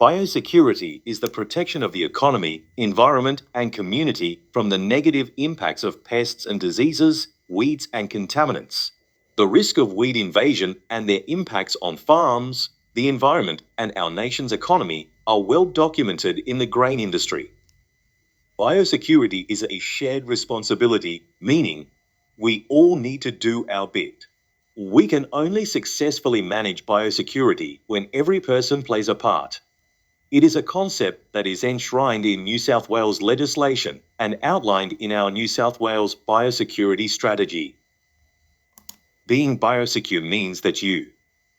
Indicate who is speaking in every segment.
Speaker 1: Biosecurity is the protection of the economy, environment, and community from the negative impacts of pests and diseases, weeds, and contaminants. The risk of weed invasion and their impacts on farms, the environment, and our nation's economy are well documented in the grain industry. Biosecurity is a shared responsibility, meaning we all need to do our bit. We can only successfully manage biosecurity when every person plays a part. It is a concept that is enshrined in New South Wales legislation and outlined in our New South Wales Biosecurity Strategy. Being biosecure means that you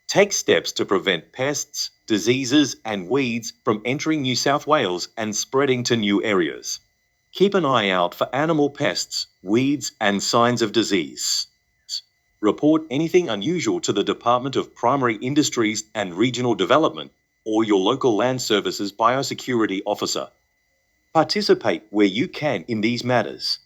Speaker 1: take steps to prevent pests, diseases, and weeds from entering New South Wales and spreading to new areas. Keep an eye out for animal pests, weeds, and signs of disease. Report anything unusual to the Department of Primary Industries and Regional Development or your local Land Services Biosecurity Officer. Participate where you can in these matters.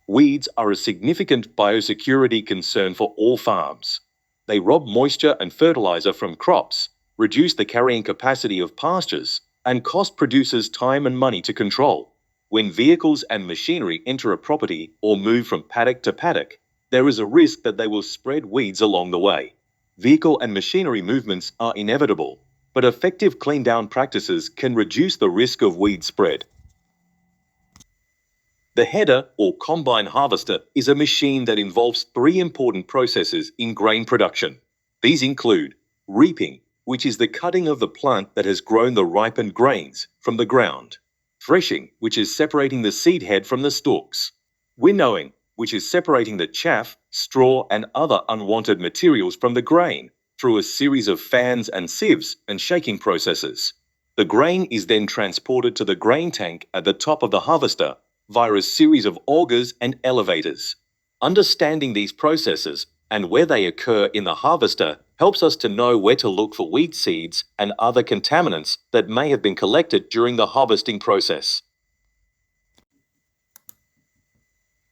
Speaker 1: Weeds are a significant biosecurity concern for all farms. They rob moisture and fertilizer from crops, reduce the carrying capacity of pastures, and cost producers time and money to control. When vehicles and machinery enter a property or move from paddock to paddock, there is a risk that they will spread weeds along the way. Vehicle and machinery movements are inevitable, but effective clean-down practices can reduce the risk of weed spread. The header or combine harvester is a machine that involves three important processes in grain production. These include reaping, which is the cutting of the plant that has grown the ripened grains from the ground; threshing, which is separating the seed head from the stalks; winnowing, which is separating the chaff, straw, and other unwanted materials from the grain through a series of fans and sieves and shaking processes. The grain is then transported to the grain tank at the top of the harvester via a series of augers and elevators. Understanding these processes and where they occur in the harvester helps us to know where to look for weed seeds and other contaminants that may have been collected during the harvesting process.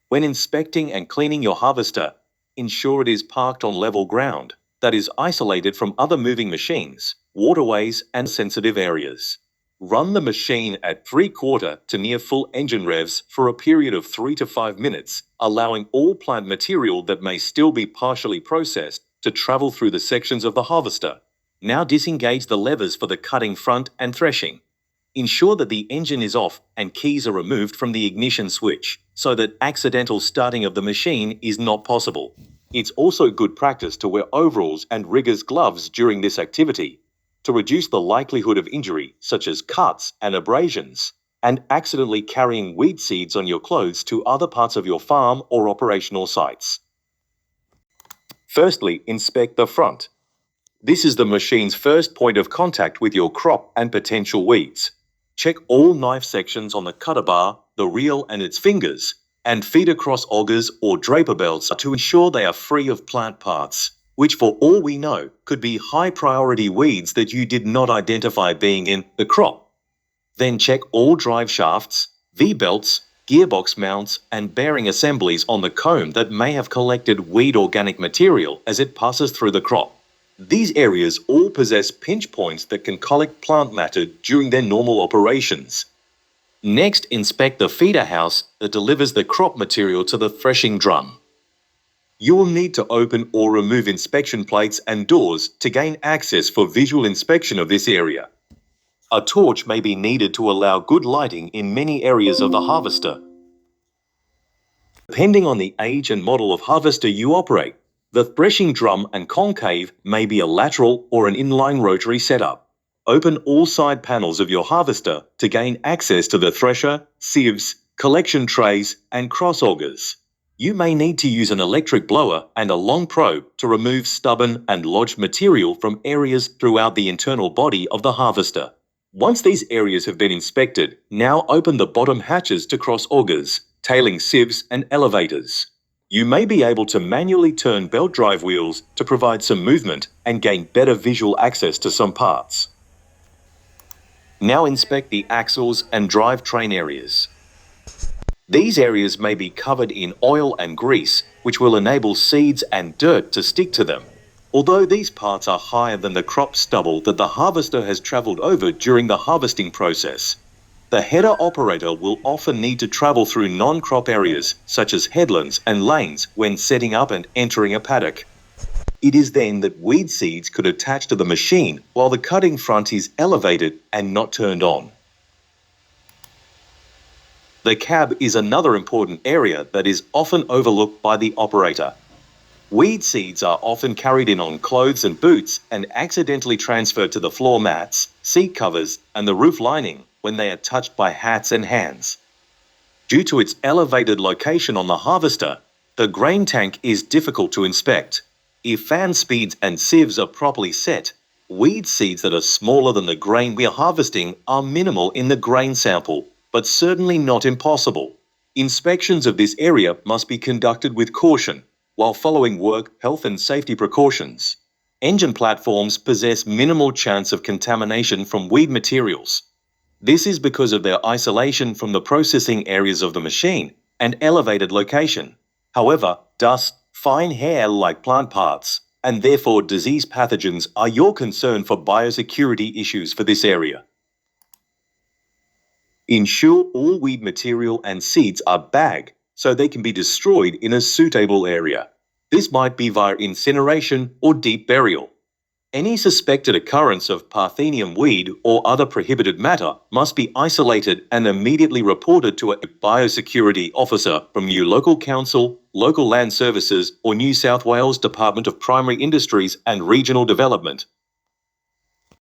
Speaker 1: When inspecting and cleaning your harvester, ensure it is parked on level ground that is isolated from other moving machines, waterways, and sensitive areas. Run the machine at 3/4 to near full engine revs for a period of 3 to 5 minutes, allowing all plant material that may still be partially processed to travel through the sections of the harvester. Now disengage the levers for the cutting front and threshing. Ensure that the engine is off and keys are removed from the ignition switch so that accidental starting of the machine is not possible. It's also good practice to wear overalls and rigger's gloves during this activity to reduce the likelihood of injury, such as cuts and abrasions, and accidentally carrying weed seeds on your clothes to other parts of your farm or operational sites. Firstly, inspect the front. This is the machine's first point of contact with your crop and potential weeds. Check all knife sections on the cutter bar, the reel and its fingers, and feed across augers or draper belts to ensure they are free of plant parts, which for all we know could be high-priority weeds that you did not identify being in the crop. Then check all drive shafts, V-belts, gearbox mounts, and bearing assemblies on the comb that may have collected weed organic material as it passes through the crop. These areas all possess pinch points that can collect plant matter during their normal operations. Next, inspect the feeder house that delivers the crop material to the threshing drum. You will need to open or remove inspection plates and doors to gain access for visual inspection of this area. A torch may be needed to allow good lighting in many areas of the harvester. Depending on the age and model of harvester you operate, the threshing drum and concave may be a lateral or an inline rotary setup. Open all side panels of your harvester to gain access to the thresher, sieves, collection trays, and cross augers. You may need to use an electric blower and a long probe to remove stubborn and lodged material from areas throughout the internal body of the harvester. Once these areas have been inspected, now open the bottom hatches to cross augers, tailing sieves, and elevators. You may be able to manually turn belt drive wheels to provide some movement and gain better visual access to some parts. Now inspect the axles and drivetrain areas. These areas may be covered in oil and grease, which will enable seeds and dirt to stick to them. Although these parts are higher than the crop stubble that the harvester has travelled over during the harvesting process, the header operator will often need to travel through non-crop areas such as headlands and lanes when setting up and entering a paddock. It is then that weed seeds could attach to the machine while the cutting front is elevated and not turned on. The cab is another important area that is often overlooked by the operator. Weed seeds are often carried in on clothes and boots and accidentally transferred to the floor mats, seat covers, and the roof lining when they are touched by hats and hands. Due to its elevated location on the harvester, the grain tank is difficult to inspect. If fan speeds and sieves are properly set, weed seeds that are smaller than the grain we are harvesting are minimal in the grain sample, but certainly not impossible. Inspections of this area must be conducted with caution, while following work, health and safety precautions. Engine platforms possess minimal chance of contamination from weed materials. This is because of their isolation from the processing areas of the machine and elevated location. However, dust, fine hair like plant parts, and therefore disease pathogens are your concern for biosecurity issues for this area. Ensure all weed material and seeds are bagged so they can be destroyed in a suitable area. This might be via incineration or deep burial. Any suspected occurrence of Parthenium weed or other prohibited matter must be isolated and immediately reported to a biosecurity officer from your local council, local land services, or New South Wales Department of Primary Industries and Regional Development.